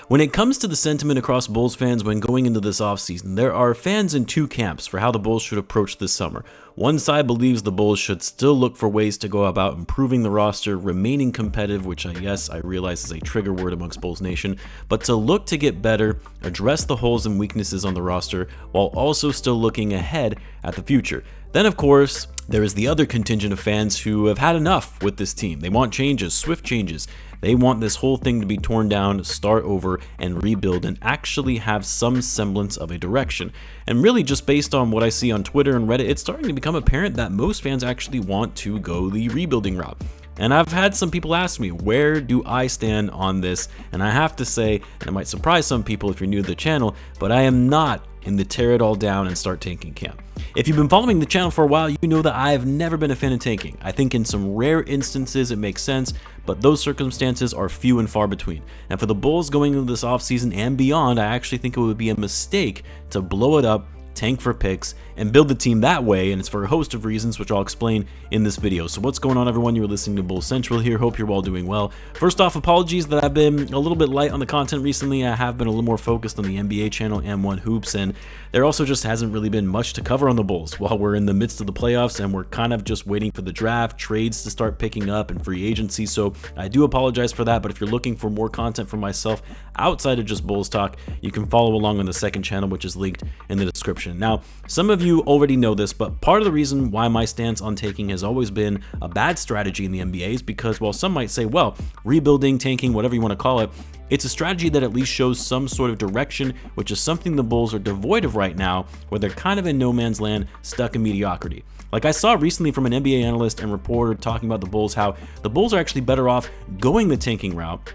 When it comes to the sentiment across Bulls fans when going into this offseason, there are fans in two camps for how the Bulls should approach this summer. One side believes the Bulls should still look for ways to go about improving the roster, remaining competitive, which I realize is a trigger word amongst Bulls Nation, but to look to get better, address the holes and weaknesses on the roster, while also still looking ahead at the future. Then, of course, there is the other contingent of fans who have had enough with this team. They want changes, swift changes. They want this whole thing to be torn down, start over, and rebuild, and actually have some semblance of a direction. And really, just based on what I see on Twitter and Reddit, it's starting to become apparent that most fans actually want to go the rebuilding route. And I've had some people ask me, where do I stand on this? And I have to say, and it might surprise some people if you're new to the channel, but I am not in the tear it all down and start tanking camp. If you've been following the channel for a while, you know that I have never been a fan of tanking. I think in some rare instances it makes sense, but those circumstances are few and far between. And for the Bulls going into this offseason and beyond, I actually think it would be a mistake to blow it up, tank for picks, and build the team that way, and it's for a host of reasons which I'll explain in this video. So what's going on, everyone? You're listening to Bulls Central here. Hope you're all doing well. First off, apologies that I've been a little bit light on the content recently. I have been a little more focused on the NBA channel and One Hoops, and there also just hasn't really been much to cover on the Bulls while we're in the midst of the playoffs and we're kind of just waiting for the draft, trades to start picking up, and free agency. So I do apologize for that, but if you're looking for more content from myself outside of just Bulls talk, you can follow along on the second channel, which is linked in the description. Now, some of you already know this, but part of the reason why my stance on tanking has always been a bad strategy in the NBA is because while some might say, well, rebuilding, tanking, whatever you want to call it, it's a strategy that at least shows some sort of direction, which is something the Bulls are devoid of right now, where they're kind of in no man's land, stuck in mediocrity. Like I saw recently from an NBA analyst and reporter talking about the Bulls, how the Bulls are actually better off going the tanking route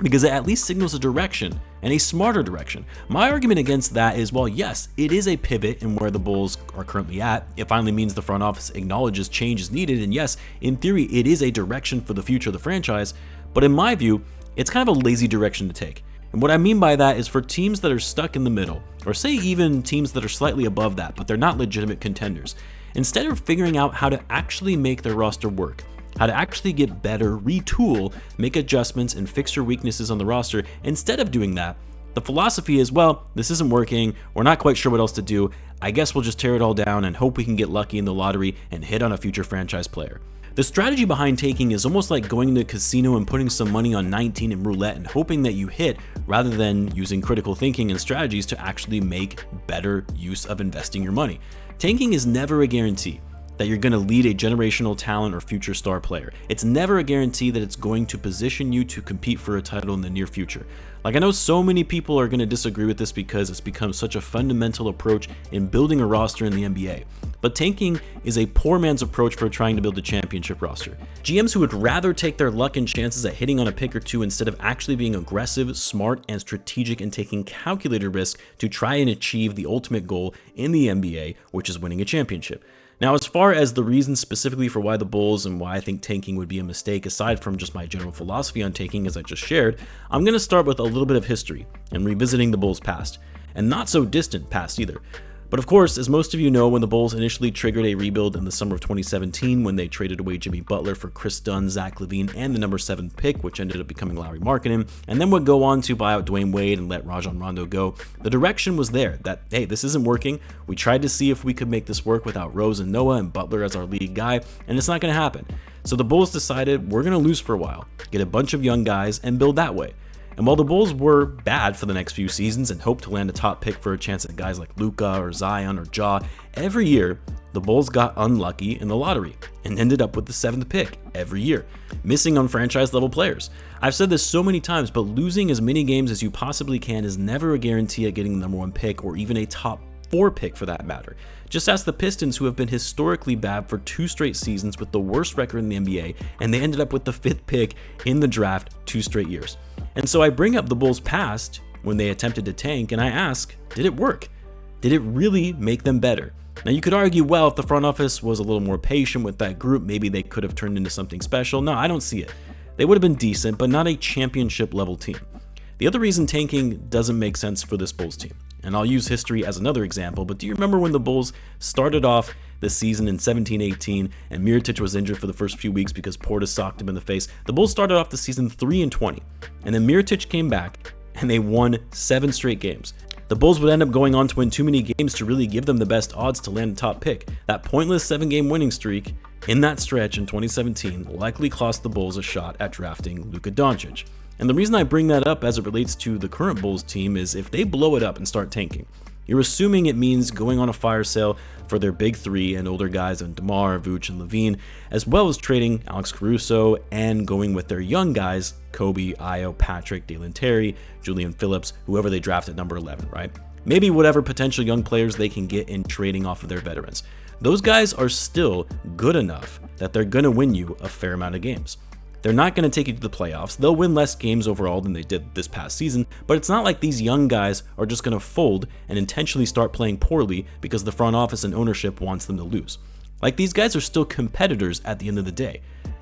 because it at least signals a direction and a smarter direction. My argument against that is, well, yes, it is a pivot in where the Bulls are currently at. It finally means the front office acknowledges change is needed, and yes, in theory, it is a direction for the future of the franchise, but in my view, it's kind of a lazy direction to take. And what I mean by that is for teams that are stuck in the middle, or say even teams that are slightly above that, but they're not legitimate contenders, instead of figuring out how to actually make their roster work, how to actually get better, retool, make adjustments, and fix your weaknesses on the roster, instead of doing that, the philosophy is, well, this isn't working, we're not quite sure what else to do, I guess we'll just tear it all down and hope we can get lucky in the lottery and hit on a future franchise player. The strategy behind taking is almost like going to a casino and putting some money on 19 and roulette and hoping that you hit, rather than using critical thinking and strategies to actually make better use of investing your money. Tanking is never a guarantee that you're going to lead a generational talent or future star player. It's never a guarantee that it's going to position you to compete for a title in the near future. Like, I know so many people are going to disagree with this because it's become such a fundamental approach in building a roster in the NBA. But tanking is a poor man's approach for trying to build a championship roster. GMs who would rather take their luck and chances at hitting on a pick or two instead of actually being aggressive, smart, and strategic and taking calculated risk to try and achieve the ultimate goal in the NBA, which is winning a championship. Now, as far as the reasons specifically for why the Bulls and why I think tanking would be a mistake, aside from just my general philosophy on tanking as I just shared, I'm going to start with a little bit of history and revisiting the Bulls' past, and not so distant past either. But of course, as most of you know, when the Bulls initially triggered a rebuild in the summer of 2017 when they traded away Jimmy Butler for Chris Dunn, Zach Lavine, and the number 7 pick, which ended up becoming Lauri Markkanen, and then would go on to buy out Dwayne Wade and let Rajon Rondo go, the direction was there that, hey, this isn't working. We tried to see if we could make this work without Rose and Noah and Butler as our lead guy, and it's not going to happen. So the Bulls decided we're going to lose for a while, get a bunch of young guys, and build that way. And while the Bulls were bad for the next few seasons and hoped to land a top pick for a chance at guys like Luka or Zion or Ja, every year the Bulls got unlucky in the lottery and ended up with the 7th pick every year, missing on franchise level players. I've said this so many times, but losing as many games as you possibly can is never a guarantee at getting the number 1 pick or even a top 4 pick for that matter. Just ask the Pistons, who have been historically bad for 2 straight seasons with the worst record in the NBA, and they ended up with the 5th pick in the draft 2 straight years. And so I bring up the Bulls' past when they attempted to tank, and I ask, did it work? Did it really make them better? Now you could argue, well, if the front office was a little more patient with that group, maybe they could have turned into something special. No, I don't see it. They would have been decent, but not a championship level team. The other reason tanking doesn't make sense for this Bulls team, and I'll use history as another example, but do you remember when the Bulls started off the season in 17-18 and Mirotic was injured for the first few weeks because Portis socked him in the face? The Bulls started off the season 3-20, and then Mirotic came back and they won 7 straight games. The Bulls would end up going on to win too many games to really give them the best odds to land a top pick. That pointless 7-game winning streak in that stretch in 2017 likely cost the Bulls a shot at drafting Luka Doncic. And the reason I bring that up as it relates to the current Bulls team is if they blow it up and start tanking, you're assuming it means going on a fire sale for their big 3 and older guys in DeMar, Vuce, and Lavine, as well as trading Alex Caruso and going with their young guys, Coby, Ayo, Patrick, Dalen Terry, Julian Phillips, whoever they draft at number 11, right? Maybe whatever potential young players they can get in trading off of their veterans. Those guys are still good enough that they're going to win you a fair amount of games. They're not going to take you to the playoffs. They'll win less games overall than they did this past season, but it's not like these young guys are just going to fold and intentionally start playing poorly because the front office and ownership wants them to lose. Like, these guys are still competitors at the end of the day,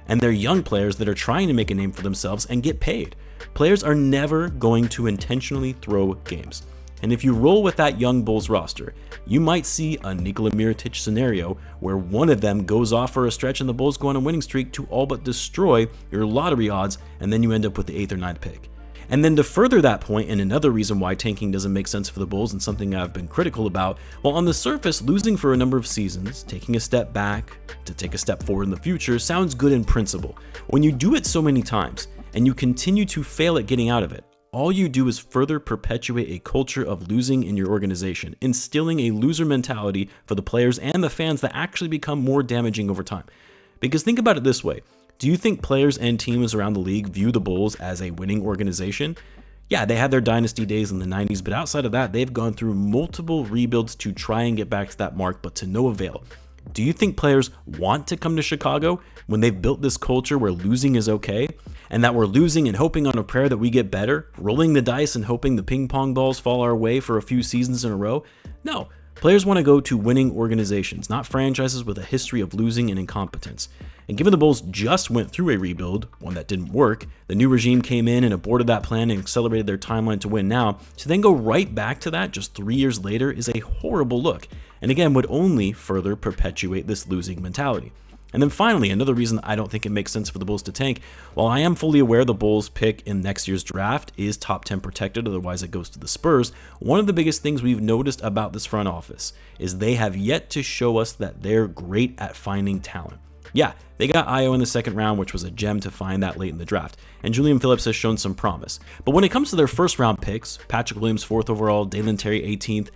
and they're young players that are trying to make a name for themselves and get paid. Players are never going to intentionally throw games. And if you roll with that young Bulls roster, you might see a Nikola scenario where one of them goes off for a stretch and the Bulls go on a winning streak to all but destroy your lottery odds, and then you end up with the 8th or 9th pick. And then to further that point, and another reason why tanking doesn't make sense for the Bulls and something I've been critical about, well, on the surface, losing for a number of seasons, taking a step back to take a step forward in the future sounds good in principle. When you do it so many times and you continue to fail at getting out of it, all you do is further perpetuate a culture of losing in your organization, instilling a loser mentality for the players and the fans that actually become more damaging over time. Because think about it this way. Do you think players and teams around the league view the Bulls as a winning organization? Yeah, they had their dynasty days in the 90s, but outside of that, they've gone through multiple rebuilds to try and get back to that mark, but to no avail. Do you think players want to come to Chicago when they've built this culture where losing is okay? And that we're losing and hoping on a prayer that we get better, rolling the dice and hoping the ping pong balls fall our way for a few seasons in a row? No, players want to go to winning organizations, not franchises with a history of losing and incompetence. And given the Bulls just went through a rebuild, one that didn't work, the new regime came in and aborted that plan and accelerated their timeline to win now, to then go right back to that just 3 years later is a horrible look, and again would only further perpetuate this losing mentality. And then finally, another reason I don't think it makes sense for the Bulls to tank, while I am fully aware the Bulls pick in next year's draft is top 10 protected, otherwise it goes to the Spurs, one of the biggest things we've noticed about this front office is they have yet to show us that they're great at finding talent. Yeah, they got Ayo in the 2nd round, which was a gem to find that late in the draft, and Julian Phillips has shown some promise. But when it comes to their 1st round picks, Patrick Williams 4th overall, Dalen Terry 18th,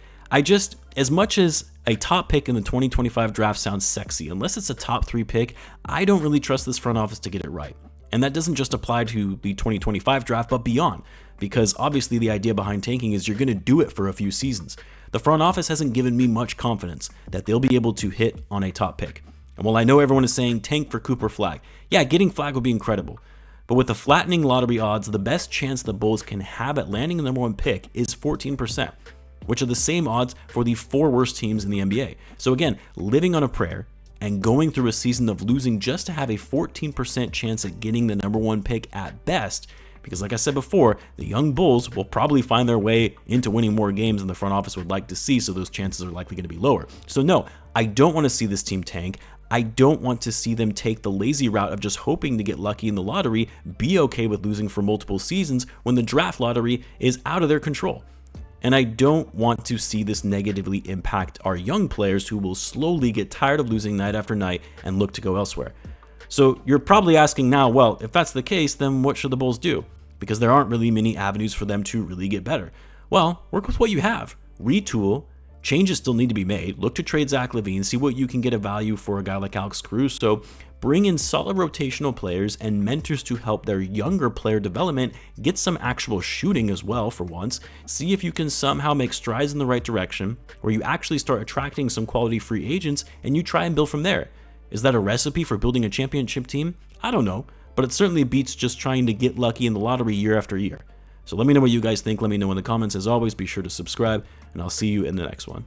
as much as a top pick in the 2025 draft sounds sexy, unless it's a top 3 pick, I don't really trust this front office to get it right. And that doesn't just apply to the 2025 draft, but beyond, because obviously the idea behind tanking is you're going to do it for a few seasons. The front office hasn't given me much confidence that they'll be able to hit on a top pick. And while I know everyone is saying tank for Cooper Flag, yeah, getting Flag would be incredible. But with the flattening lottery odds, the best chance the Bulls can have at landing the number 1 pick is 14%, which are the same odds for the 4 worst teams in the NBA. So again, living on a prayer and going through a season of losing just to have a 14% chance at getting the number 1 pick at best, because like I said before, the young Bulls will probably find their way into winning more games than the front office would like to see, so those chances are likely going to be lower. So no, I don't want to see this team tank. I don't want to see them take the lazy route of just hoping to get lucky in the lottery, be okay with losing for multiple seasons when the draft lottery is out of their control. And I don't want to see this negatively impact our young players who will slowly get tired of losing night after night and look to go elsewhere. So you're probably asking now, well, if that's the case, then what should the Bulls do? Because there aren't really many avenues for them to really get better. Well, work with what you have. Retool. Changes still need to be made. Look to trade Zach Lavine, see what you can get a value for a guy like Alex Caruso. Bring in solid rotational players and mentors to help their younger player development get some actual shooting as well for once. See if you can somehow make strides in the right direction, where you actually start attracting some quality free agents and you try and build from there. Is that a recipe for building a championship team? I don't know, but it certainly beats just trying to get lucky in the lottery year after year. So let me know what you guys think. Let me know in the comments. As always, be sure to subscribe, and I'll see you in the next one.